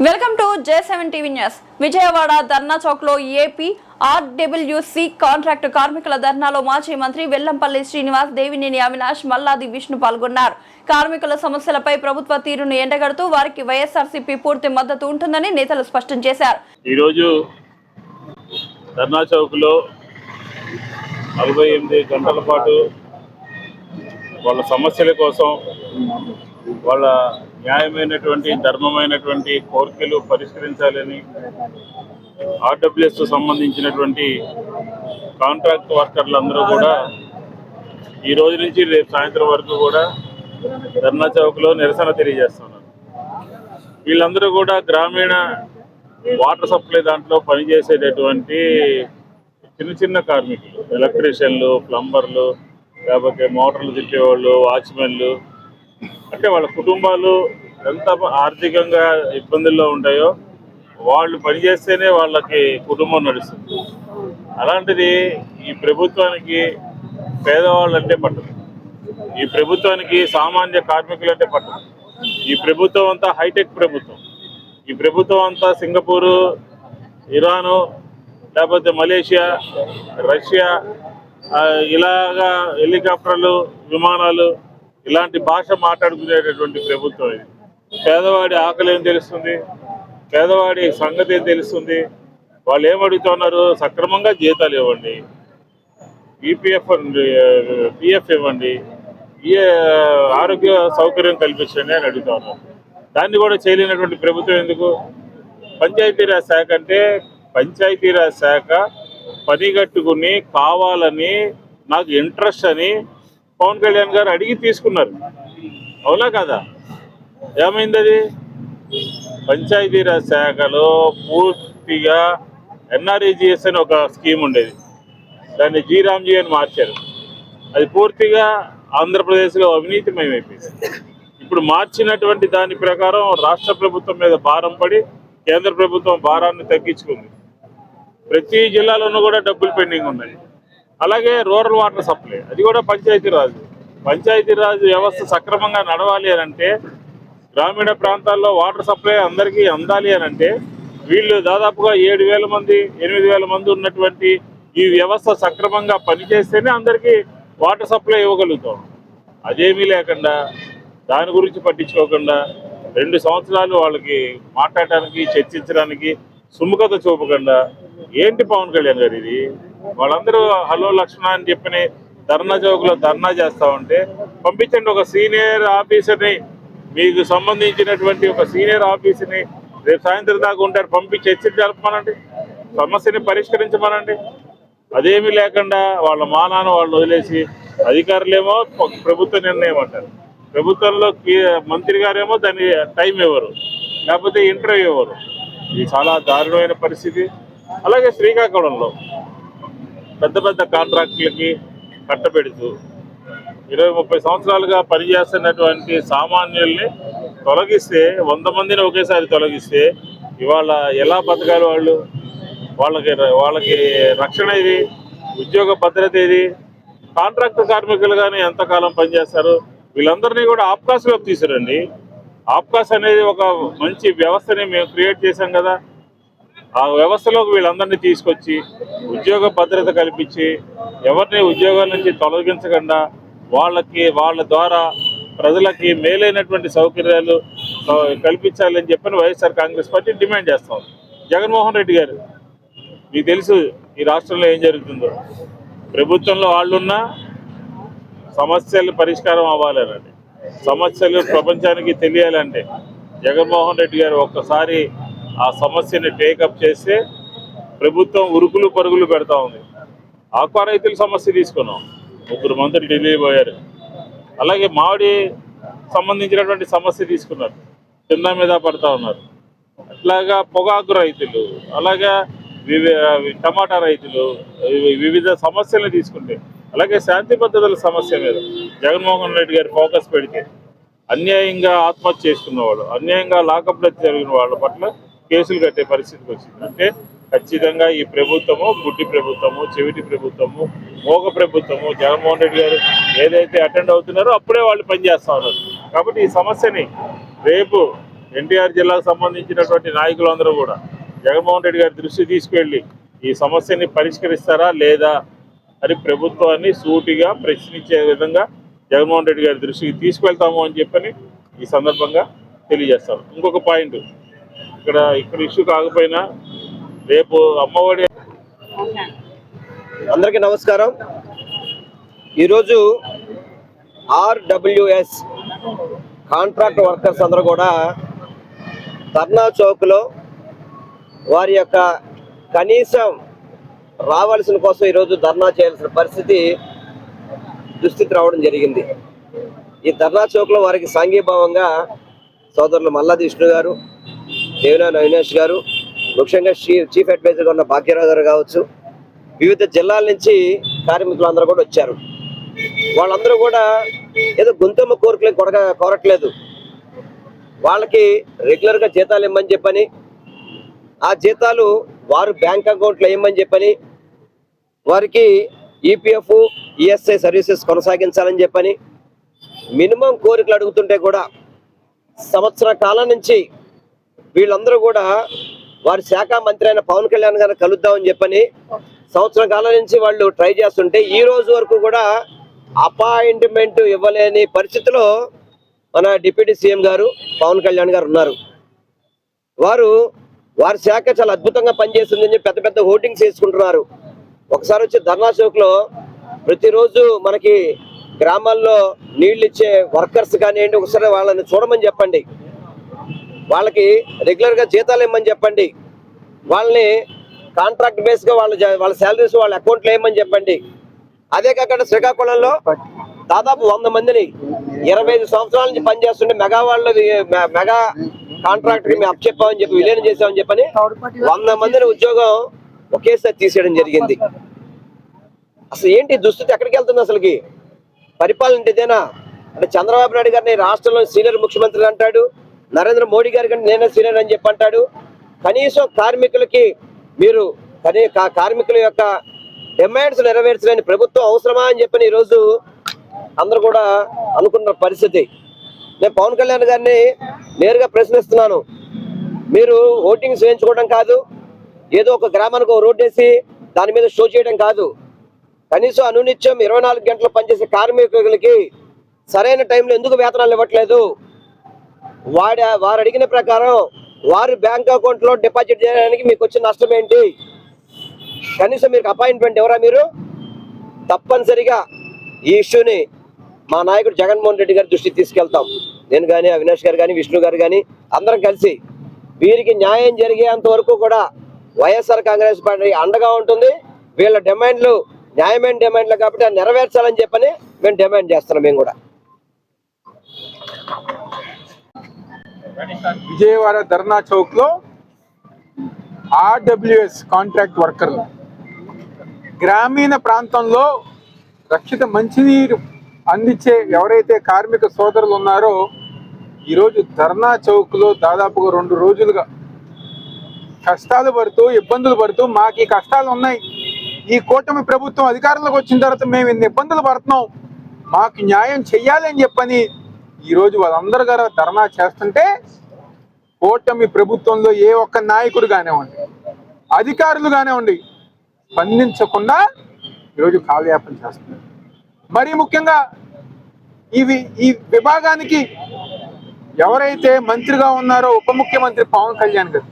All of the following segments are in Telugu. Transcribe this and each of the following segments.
Welcome to J7 TV news. Vijayawada Dharna Chowk లో ఏపీ ఆర్డబ్ల్యూసీ కాంట్రాక్ట్ కార్మికుల ధర్నాలో మాజీ మంత్రి వెల్లంపల్లి శ్రీనివాస్, దేవినేని అవినాష్, మల్లాది విష్ణు పాల్గొన్నారు. కార్మికుల సమస్యలపై ప్రభుత్వ తీరును ఎండగడుతూ వారికి వైఎస్ఆర్సీపీ పూర్తి మద్దతు ఉంటుందని నేతలు స్పష్టం చేశారు. ఈ రోజు ధర్నా చౌక్ లో 48 గంటల పాటు వాళ్ళ సమస్యల కోసం, వాళ్ళ న్యాయమైనటువంటి ధర్మమైనటువంటి కోరికలు పరిష్కరించాలని ఆర్డబ్ల్యూఎస్ సంబంధించినటువంటి కాంట్రాక్ట్ వర్కర్లందరూ కూడా ఈ రోజు నుంచి రేపు సాయంత్రం వరకు కూడా ధర్నా చౌక్లో నిరసన తెలియజేస్తున్నారు. వీళ్ళందరూ కూడా గ్రామీణ వాటర్ సప్లై దాంట్లో పనిచేసేటటువంటి చిన్న చిన్న కార్మికులు, ఎలక్ట్రీషియన్లు, ప్లంబర్లు, లేకపోతే మోటార్లు తిప్పేవాళ్ళు, వాచ్మెన్లు, అంటే వాళ్ళ కుటుంబాలు ఎంత ఆర్థికంగా ఇబ్బందుల్లో ఉంటాయో వాళ్ళు పనిచేస్తేనే వాళ్ళకి కుటుంబం నడుస్తుంది. అలాంటిది ఈ ప్రభుత్వానికి పేదవాళ్ళు అంటే పట్టదు, ఈ ప్రభుత్వానికి సామాన్య కార్మికులు అంటే పట్టదు. ఈ ప్రభుత్వం అంతా హైటెక్ ప్రభుత్వం. ఈ ప్రభుత్వం అంతా సింగపూరు, ఇరాను, లేకపోతే మలేషియా, రష్యా, ఇలాగా హెలికాప్టర్లు, విమానాలు, ఇలాంటి భాష మాట్లాడుకునేటటువంటి ప్రభుత్వం ఇది. పేదవాడి ఆకలి ఏం తెలుస్తుంది, పేదవాడి సంగతి ఏం తెలుస్తుంది? వాళ్ళు ఏమడుగుతున్నారు? సక్రమంగా జీతాలు ఇవ్వండి, పిఎఫ్ ఇవ్వండి, ఆరోగ్య సౌకర్యం కల్పించండి అని అడుగుతా ఉన్నారు. దాన్ని కూడా చేయలేనటువంటి ప్రభుత్వం ఎందుకు? పంచాయతీరాజ్ శాఖ అంటే పంచాయతీరాజ్ శాఖ పనిగట్టుకుని కావాలని నాకు ఇంట్రెస్ట్ అని పవన్ కళ్యాణ్ గారు అడిగి తీసుకున్నారు. అవునా కదా? ఏమైంది అది? పంచాయతీరాజ్ శాఖలో పూర్తిగా ఎన్ఆర్ఈజిఎస్ అని ఒక స్కీమ్ ఉండేది, దాన్ని జీరామ్జీ అని మార్చారు. అది పూర్తిగా ఆంధ్రప్రదేశ్లో అవినీతిమయమైపోయింది. ఇప్పుడు మార్చినటువంటి దాని ప్రకారం రాష్ట్ర ప్రభుత్వం మీద భారం పడి కేంద్ర ప్రభుత్వం భారాన్ని తగ్గించుకుంది. ప్రతి జిల్లాలోనూ కూడా డబ్బులు పెండింగ్ ఉన్నాయి. అలాగే రూరల్ వాటర్ సప్లై, అది కూడా పంచాయతీరాజ్ వ్యవస్థ సక్రమంగా నడవాలి అనంటే, గ్రామీణ ప్రాంతాల్లో వాటర్ సప్లై అందరికీ అందాలి అనంటే, వీళ్ళు దాదాపుగా 7,000 మంది 8,000 మంది ఉన్నటువంటి ఈ వ్యవస్థ సక్రమంగా పనిచేస్తేనే అందరికీ వాటర్ సప్లై ఇవ్వగలుగుతాం. అదేమీ లేకుండా, దాని గురించి పట్టించుకోకుండా 2 సంవత్సరాలు వాళ్ళకి మాట్లాడటానికి, చర్చించడానికి సుముఖత చూపకుండా, ఏంటి పవన్ కళ్యాణ్ గారు ఇది? వాళ్ళందరూ హలో లక్ష్మణ అని చెప్పని ధర్నా చౌక్లో ధర్నా చేస్తా ఉంటే పంపించండి ఒక సీనియర్ ఆఫీసర్ని, మీకు సంబంధించినటువంటి ఒక సీనియర్ ఆఫీసర్ని రేపు సాయంత్రం దాకా ఉంటారు, పంపించి చర్చలు జరపమనండి, సమస్యని పరిష్కరించమనండి. అదేమీ లేకుండా వాళ్ళ మానాన్ని వాళ్ళు వదిలేసి అధికారులేమో ప్రభుత్వ నిర్ణయం అంటారు, ప్రభుత్వంలో మంత్రి గారేమో దాన్ని టైం ఇవ్వరు, లేకపోతే ఇంటర్వ్యూ ఇవ్వరు. ఇది చాలా దారుణమైన పరిస్థితి. అలాగే శ్రీకాకుళంలో పెద్ద పెద్ద కాంట్రాక్టులకి కట్టబెడుతూ 20-30 సంవత్సరాలుగా పనిచేస్తున్నటువంటి సామాన్యుల్ని తొలగిస్తే, 100 మందిని ఒకేసారి తొలగిస్తే ఇవాళ ఎలా బతకాలి వాళ్ళు? వాళ్ళకి రక్షణ ఇది, ఉద్యోగ భద్రత ఇది. కాంట్రాక్ట్ కార్మికులు కానీ ఎంతకాలం పనిచేస్తారు? వీళ్ళందరినీ కూడా ఆప్కాస్లోకి తీసుకురండి. ఆప్కాస్ అనేది ఒక మంచి వ్యవస్థని మేము క్రియేట్ చేశాం కదా, ఆ వ్యవస్థలోకి వీళ్ళందరినీ తీసుకొచ్చి ఉద్యోగ భద్రత కల్పించి ఎవరిని ఉద్యోగాల నుంచి తొలగించకుండా వాళ్ళ ద్వారా ప్రజలకి మేలైనటువంటి సౌకర్యాలు కల్పించాలని చెప్పని వైఎస్ఆర్ కాంగ్రెస్ పార్టీ డిమాండ్ చేస్తాం. జగన్మోహన్ రెడ్డి గారు, మీకు తెలుసు ఈ రాష్ట్రంలో ఏం జరుగుతుందో. ప్రభుత్వంలో వాళ్ళున్నా సమస్యలు పరిష్కారం అవ్వాలనండి, సమస్యలు ప్రపంచానికి తెలియాలంటే జగన్మోహన్ రెడ్డి గారు ఒక్కసారి ఆ సమస్యని టేకప్ చేస్తే ప్రభుత్వం ఉరుకులు పరుగులు పెడతా ఉంది. ఆక్వా రైతుల సమస్య తీసుకున్నాం, 3 మంత్రులు ఢిల్లీ పోయారు. అలాగే మామిడి సంబంధించినటువంటి సమస్య తీసుకున్నారు, కింద మీద పడతా ఉన్నారు. అట్లాగా పొగాకు రైతులు, అలాగే టమాటా రైతులు, వివిధ సమస్యలను తీసుకుంటే, అలాగే శాంతి భద్రతల సమస్య మీద జగన్మోహన్ రెడ్డి గారు ఫోకస్ పెడితే అన్యాయంగా ఆత్మహత్య చేసుకున్నవాళ్ళు, అన్యాయంగా లాకప్లో జరిగిన వాళ్ళ పట్ల కేసులు కట్టే పరిస్థితికి వచ్చింది. అంటే ఖచ్చితంగా ఈ ప్రభుత్వము గుడ్డి ప్రభుత్వము, చెవిటి ప్రభుత్వము, మోగ ప్రభుత్వము. జగన్మోహన్ రెడ్డి గారు ఏదైతే అటెండ్ అవుతున్నారో అప్పుడే వాళ్ళు పనిచేస్తూ ఉన్నారు. కాబట్టి ఈ సమస్యని రేపు ఎన్టీఆర్ జిల్లాకు సంబంధించినటువంటి నాయకులందరూ కూడా జగన్మోహన్ రెడ్డి గారి దృష్టికి తీసుకెళ్ళి ఈ సమస్యని పరిష్కరిస్తారా లేదా అని ప్రభుత్వాన్ని సూటిగా ప్రశ్నించే విధంగా జగన్మోహన్ రెడ్డి గారి దృష్టికి తీసుకెళ్తాము అని చెప్పని ఈ సందర్భంగా తెలియజేస్తాం. ఇంకొక పాయింట్, ఇక్కడ ఇష్యూ కాకపోయినా రేపు అమ్మఒడి. అందరికీ నమస్కారం. ఈరోజు RWS కాంట్రాక్ట్ వర్కర్స్ అందరూ కూడా ధర్నా చౌక్లో వారి యొక్క కనీసం రావాల్సిన కోసం ఈరోజు ధర్నా చేయాల్సిన దుస్థితి రావడం జరిగింది. ఈ ధర్నా చౌక్లో వారికి సాంఘీభావంగా సోదరులు మల్లాది విష్ణు గారు, దేవినేని అవినాష్ గారు, ముఖ్యంగా చీఫ్ అడ్వైజర్గా ఉన్న భాగ్యరావు గారు కావచ్చు, వివిధ జిల్లాల నుంచి కార్మికులందరూ కూడా వచ్చారు. వాళ్ళందరూ కూడా ఏదో గొంతమ్మ కోరికలు కోరట్లేదు. వాళ్ళకి రెగ్యులర్గా జీతాలు ఇమ్మని చెప్పని, ఆ జీతాలు వారు బ్యాంక్ అకౌంట్లో ఇమ్మని చెప్పని, వారికి EPF, ESI సర్వీసెస్ కొనసాగించాలని చెప్పని మినిమం కోరికలు అడుగుతుంటే కూడా సంవత్సర కాలం నుంచి వీళ్ళందరూ కూడా వారి శాఖ మంత్రి అయిన పవన్ కళ్యాణ్ గారిని కలుద్దామని చెప్పని సంవత్సరం కాలం నుంచి వాళ్ళు ట్రై చేస్తుంటే ఈ రోజు వరకు కూడా అపాయింట్మెంట్ ఇవ్వలేని పరిస్థితిలో మన డిప్యూటీ సీఎం గారు పవన్ కళ్యాణ్ గారు ఉన్నారు. వారి శాఖ చాలా అద్భుతంగా పనిచేస్తుందని పెద్ద పెద్ద హోర్డింగ్స్ వేసుకుంటున్నారు. ఒకసారి వచ్చి ధర్నా చౌక్లో ప్రతిరోజు మనకి గ్రామాల్లో నీళ్ళు ఇచ్చే వర్కర్స్ కానివ్వండి, ఒకసారి వాళ్ళని చూడమని చెప్పండి, వాళ్ళకి రెగ్యులర్గా జీతాలు ఇమ్మని చెప్పండి, వాళ్ళని కాంట్రాక్ట్ బేస్గా వాళ్ళ శాలరీస్ వాళ్ళ అకౌంట్లో వేయమని చెప్పండి. అదే కాకుండా శ్రీకాకుళంలో దాదాపు 100 మందిని 25 సంవత్సరాల నుంచి పనిచేస్తుంటే మెగా కాంట్రాక్ట్ మేము అప్పచెప్పామని చెప్పి విలీనం చేసామని చెప్పని 100 మందిని ఉద్యోగం ఒకేసారి తీసేయడం జరిగింది. అసలు ఏంటి దుస్థితి, ఎక్కడికి వెళ్తుంది? అసలుకి పరిపాలన ఇదేనా? అంటే చంద్రబాబు నాయుడు గారిని రాష్ట్రంలో సీనియర్ ముఖ్యమంత్రి అంటాడు, నరేంద్ర మోడీ గారి కంటే నేనే సీనియర్ అని చెప్పి అంటాడు. కనీసం కార్మికులకి కార్మికుల యొక్క డిమాండ్స్ నెరవేర్చలేని ప్రభుత్వం అవసరమా అని చెప్పని ఈరోజు అందరూ కూడా అనుకున్న పరిస్థితి. నేను పవన్ కళ్యాణ్ గారిని నేరుగా ప్రశ్నిస్తున్నాను. మీరు ఓటింగ్స్ వేయించుకోవడం కాదు, ఏదో ఒక గ్రామానికి ఒక రోడ్డు వేసి దాని మీద షో చేయడం కాదు, కనీసం అనునిత్యం 24 గంటలు పనిచేసే కార్మికులకి సరైన టైంలో ఎందుకు వేతనాలు ఇవ్వట్లేదు? వారు అడిగిన ప్రకారం వారి బ్యాంక్ అకౌంట్లో డిపాజిట్ చేయడానికి మీకు వచ్చిన నష్టం ఏంటి? కనీసం మీకు అపాయింట్మెంట్ ఎవరా? మీరు తప్పనిసరిగా ఈ ఇష్యూని మా నాయకుడు జగన్మోహన్ రెడ్డి గారి దృష్టికి తీసుకెళ్తాం. నేను కానీ, అవినాష్ గారు కానీ, విష్ణు గారు కానీ అందరం కలిసి వీరికి న్యాయం జరిగేంత వరకు కూడా వైఎస్ఆర్ కాంగ్రెస్ పార్టీ అండగా ఉంటుంది. వీళ్ళ డిమాండ్లు న్యాయమైన డిమాండ్లు కాబట్టి అది నెరవేర్చాలని చెప్పని మేము డిమాండ్ చేస్తున్నాం. మేము కూడా విజయవాడ ధర్నా చౌక్లో RWS కాంట్రాక్ట్ వర్కర్లు గ్రామీణ ప్రాంతంలో రక్షిత మంచినీరు అందించే ఎవరైతే కార్మిక సోదరులు ఉన్నారో ఈరోజు ధర్నా చౌక్లో దాదాపుగా 2 రోజులుగా కష్టాలు పడుతూ ఇబ్బందులు పడుతూ మాకు ఈ కష్టాలు ఉన్నాయి, ఈ కూటమి ప్రభుత్వం అధికారంలోకి వచ్చిన తర్వాత మేము ఇన్ని ఇబ్బందులు పడుతున్నాం, మాకు న్యాయం చెయ్యాలి అని చెప్పని ఈరోజు వాళ్ళందరూ గారు ధర్నా చేస్తుంటే కూటమి ప్రభుత్వంలో ఏ ఒక్క నాయకుడు కానివ్వండి, అధికారులు కానివ్వండి స్పందించకుండా ఈరోజు కాలయాపన చేస్తున్నారు. మరీ ముఖ్యంగా ఈ విభాగానికి ఎవరైతే మంత్రిగా ఉన్నారో ఉప ముఖ్యమంత్రి పవన్ కళ్యాణ్ గారు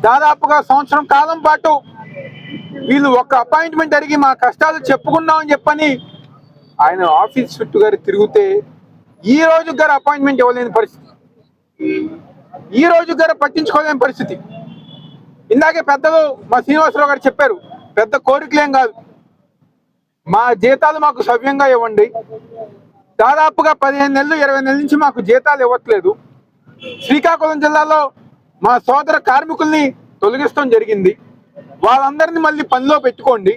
దాదాపుగా సంవత్సరం కాలం పాటు వీళ్ళు ఒక అపాయింట్మెంట్ అడిగి మా కష్టాలు చెప్పుకున్నామని చెప్పని ఆయన ఆఫీస్ చుట్టూ గారు తిరిగితే ఈ రోజు గారు అపాయింట్మెంట్ ఇవ్వలేని పరిస్థితి, ఈ రోజు గారు పట్టించుకోలేని పరిస్థితి. ఇందాకే పెద్దలు మా శ్రీనివాసరావు గారు చెప్పారు, పెద్ద కోరికలేం కాదు, మా జీతాలు మాకు సవ్యంగా ఇవ్వండి. దాదాపుగా 15 నెలలు 20 నెలల నుంచి మాకు జీతాలు ఇవ్వట్లేదు. శ్రీకాకుళం జిల్లాలో మా సోదర కార్మికుల్ని తొలగిస్తాం జరిగింది, వాళ్ళందరినీ మళ్ళీ పనిలో పెట్టుకోండి,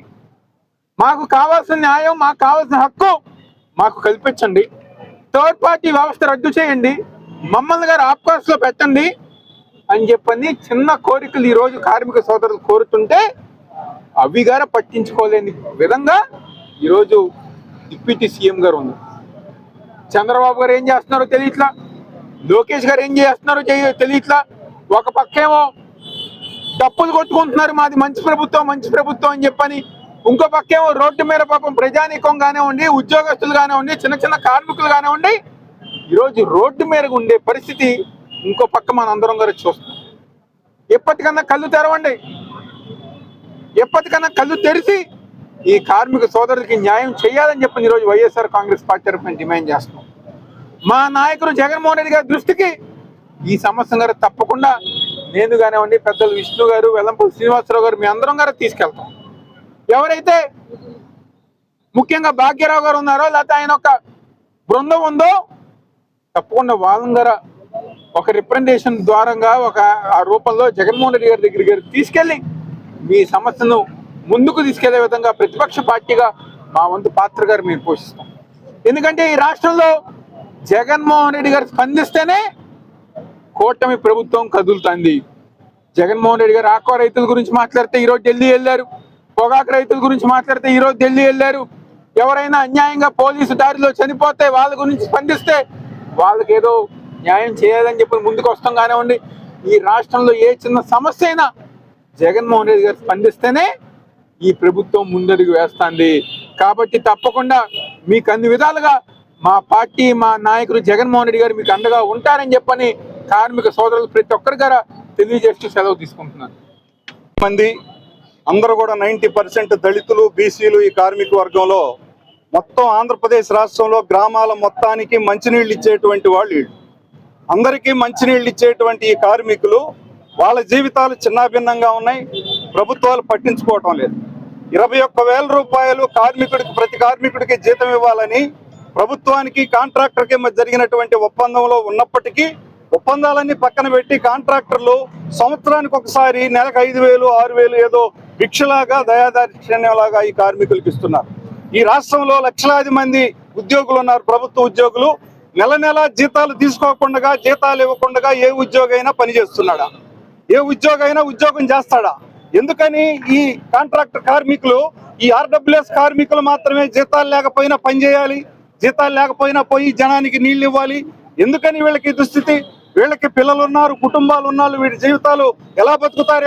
మాకు కావాల్సిన న్యాయం, మాకు కావాల్సిన హక్కు మాకు కల్పించండి, థర్డ్ పార్టీ వ్యవస్థ రద్దు చేయండి, మమ్మల్ని గారు ఆప్కాస్లో పెట్టండి అని చెప్పని చిన్న కోరికలు ఈరోజు కార్మిక సోదరులు కోరుతుంటే అవి గారు పట్టించుకోలేని విధంగా ఈరోజు డిప్యూటీ సీఎం గారు ఉన్నారు. చంద్రబాబు గారు ఏం చేస్తున్నారో తెలియట్లా, లోకేష్ గారు ఏం చేస్తున్నారో తెలియట్లా. ఒక పక్కేమో డప్పులు కొట్టుకుంటున్నారు, మాది మంచి ప్రభుత్వం అని చెప్పని. ఇంకో పక్కేమో రోడ్డు మీద పాపం ప్రజానీకం కానివ్వండి, ఉద్యోగస్తులు కానివ్వండి, చిన్న కార్మికులు కానివ్వండి, ఈరోజు రోడ్డు మీద ఉండే పరిస్థితి ఇంకో పక్క మన అందరం గారు చూస్తాం. ఎప్పటికన్నా కళ్ళు తెరిచి ఈ కార్మిక సోదరులకి న్యాయం చేయాలని చెప్పి ఈరోజు వైఎస్ఆర్ కాంగ్రెస్ పార్టీ తరఫున డిమాండ్ చేస్తున్నాం. మా నాయకుడు జగన్మోహన్ రెడ్డి గారి దృష్టికి ఈ సమస్య గారు తప్పకుండా నేను కానివ్వండి, పెద్దలు విష్ణు గారు, వెల్లంపల్లి శ్రీనివాసరావు గారు, మీ అందరం గారు తీసుకెళ్తాం. ఎవరైతే ముఖ్యంగా భాగ్యరావు గారు ఉన్నారో, లేకపోతే ఆయన ఒక బృందం ఉందో, తప్పకుండా వాళ్ళం గారు ఒక రిప్రజెంటేషన్ ద్వారంగా ఆ రూపంలో జగన్మోహన్ రెడ్డి గారి దగ్గరికి తీసుకెళ్ళి మీ సమస్యను ముందుకు తీసుకెళ్లే విధంగా ప్రతిపక్ష పార్టీగా మా వంతు పాత్ర గారు మీరు పోషిస్తాం. ఎందుకంటే ఈ రాష్ట్రంలో జగన్మోహన్ రెడ్డి గారు స్పందిస్తేనే కూటమి ప్రభుత్వం కదులుతుంది. జగన్మోహన్ రెడ్డి గారు ఆక్వా రైతుల గురించి మాట్లాడితే ఈరోజు ఢిల్లీ వెళ్ళారు, పొగాకు రైతుల గురించి మాట్లాడితే ఈరోజు ఢిల్లీ వెళ్ళారు. ఎవరైనా అన్యాయంగా పోలీసు దారిలో చనిపోతే వాళ్ళ గురించి స్పందిస్తే వాళ్ళకి ఏదో న్యాయం చేయాలని చెప్పి ముందుకు వస్తాం కానివ్వండి. ఈ రాష్ట్రంలో ఏ చిన్న సమస్య అయినా జగన్మోహన్ రెడ్డి గారు స్పందిస్తేనే ఈ ప్రభుత్వం ముందడుగు వేస్తుంది. కాబట్టి తప్పకుండా మీకు అన్ని విధాలుగా మా పార్టీ, మా నాయకుడు జగన్మోహన్ రెడ్డి గారు మీకు అండగా ఉంటారని చెప్పని కార్మిక సోదరులు ప్రతి ఒక్కరి గారు తెలియజేస్తూ సెలవు తీసుకుంటున్నాను. మంది అందరూ కూడా 90% దళితులు, బీసీలు ఈ కార్మిక వర్గంలో. మొత్తం ఆంధ్రప్రదేశ్ రాష్ట్రంలో గ్రామాల మొత్తానికి మంచినీళ్ళు ఇచ్చేటువంటి వాళ్ళు, అందరికీ మంచినీళ్ళు ఇచ్చేటువంటి ఈ కార్మికులు వాళ్ళ జీవితాలు చిన్నాభిన్నంగా ఉన్నాయి. ప్రభుత్వాలు పట్టించుకోవటం లేదు. 21,000 రూపాయలు ప్రతి కార్మికుడికి జీతం ఇవ్వాలని ప్రభుత్వానికి కాంట్రాక్టర్కి జరిగినటువంటి ఒప్పందంలో ఉన్నప్పటికీ ఒప్పందాలన్నీ పక్కన పెట్టి కాంట్రాక్టర్లు సంవత్సరానికి ఒకసారి నెలకు 5,000, 6,000 ఏదో భిక్షలాగా, దయాదాక్షిణ్యంలాగా ఈ కార్మికులకు ఇస్తున్నారు. ఈ రాష్ట్రంలో లక్షలాది మంది ఉద్యోగులు ఉన్నారు, ప్రభుత్వ ఉద్యోగులు. నెల జీతాలు తీసుకోకుండా, జీతాలు ఇవ్వకుండా ఏ ఉద్యోగైనా పనిచేస్తున్నాడా? ఏ ఉద్యోగైనా ఉద్యోగం చేస్తాడా? ఎందుకని ఈ కాంట్రాక్టర్ కార్మికులు, ఈ ఆర్డబ్ల్యూఎస్ కార్మికులు మాత్రమే జీతాలు లేకపోయినా పనిచేయాలి, జీతాలు లేకపోయినా పోయి జనానికి నీళ్లు ఇవ్వాలి? ఎందుకని వీళ్ళకి దుస్థితి? వీళ్ళకి పిల్లలు ఉన్నారు, కుటుంబాలు ఉన్నారు, వీడి జీవితాలు ఎలా బతుకుతారు?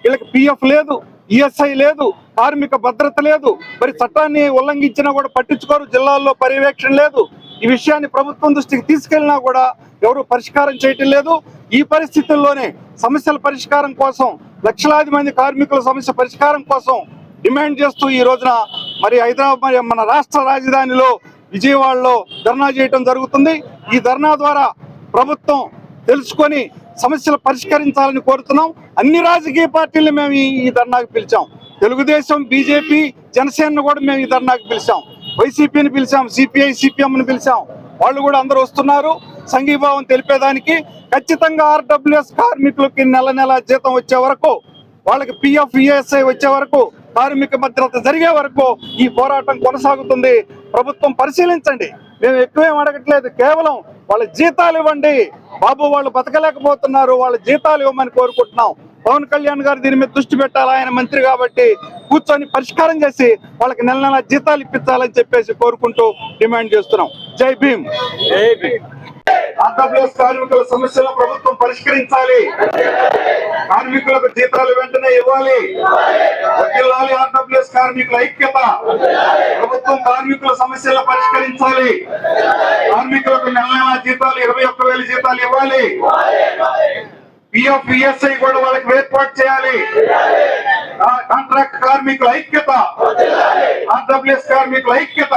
వీళ్ళకి పిఎఫ్ లేదు, ఈఎస్ఐ లేదు, కార్మిక భద్రత లేదు. మరి చట్టాన్ని ఉల్లంఘించినా కూడా పట్టించుకోరు, జిల్లాల్లో పర్యవేక్షణ లేదు. ఈ విషయాన్ని ప్రభుత్వం దృష్టికి తీసుకెళ్లినా కూడా ఎవరు పరిష్కారం చేయటం లేదు. ఈ పరిస్థితుల్లోనే సమస్యల పరిష్కారం కోసం, లక్షలాది మంది కార్మికుల సమస్య పరిష్కారం కోసం డిమాండ్ చేస్తూ ఈ రోజున మరి హైదరాబాద్, మన రాష్ట్ర రాజధానిలో విజయవాడలో ధర్నా చేయడం జరుగుతుంది. ఈ ధర్నా ద్వారా ప్రభుత్వం తెలుసుకొని సమస్యలు పరిష్కరించాలని కోరుతున్నాం. అన్ని రాజకీయ పార్టీలను మేము ఈ ధర్నాకు పిలిచాం. తెలుగుదేశం, బీజేపీ, జనసేనను కూడా మేము ఈ ధర్నాకు పిలిచాం. వైసీపీని పిలిచాం, సిపిఐ, సిపిఎంను పిలిచాం. వాళ్ళు కూడా అందరూ వస్తున్నారు సంఘీభావం తెలిపేదానికి. ఖచ్చితంగా ఆర్డబ్ల్యూఎస్ కార్మికులకి నెల జీతం వచ్చే వరకు, వాళ్ళకి పిఎఫ్, ఈఎస్ఐ వచ్చే వరకు, కార్మిక భద్రత జరిగే వరకు ఈ పోరాటం కొనసాగుతుంది. ప్రభుత్వం పరిశీలించండి. మేము ఎక్కువేం అడగట్లేదు, కేవలం వాళ్ళ జీతాలు ఇవ్వండి బాబు, వాళ్ళు బతకలేకపోతున్నారు, వాళ్ళ జీతాలు ఇవ్వమని కోరుకుంటున్నాం. పవన్ కళ్యాణ్ గారు దీని మీద దృష్టి పెట్టాలి, ఆయన మంత్రి కాబట్టి కూర్చొని పరిష్కారం చేసి వాళ్ళకి నెల జీతాలు ఇప్పించాలని చెప్పేసి కోరుకుంటూ డిమాండ్ చేస్తున్నాం. జై భీమ్. ఆంధ్రప్రదేశ్ కార్మికుల సమస్యలను ప్రభుత్వం పరిష్కరించాలి. కార్మికులకు జీతాలు వెంటనే ఇవ్వాలి. వర్ధిల్లాలి ఆంధ్రప్రదేశ్ కార్మికుల ఐక్యత. ప్రభుత్వం కార్మికుల సమస్యలను పరిష్కరించాలి. కార్మికులకు నెల జీతాలు 21,000 జీతాలు ఇవ్వాలి. పిఎఫ్, ఈఎస్ఐ కూడా వాళ్ళకి ఏర్పాటు చేయాలి. కాంట్రాక్ట్ కార్మికుల ఐక్యత, ఆంధ్రప్రదేశ్ కార్మికుల ఐక్యత.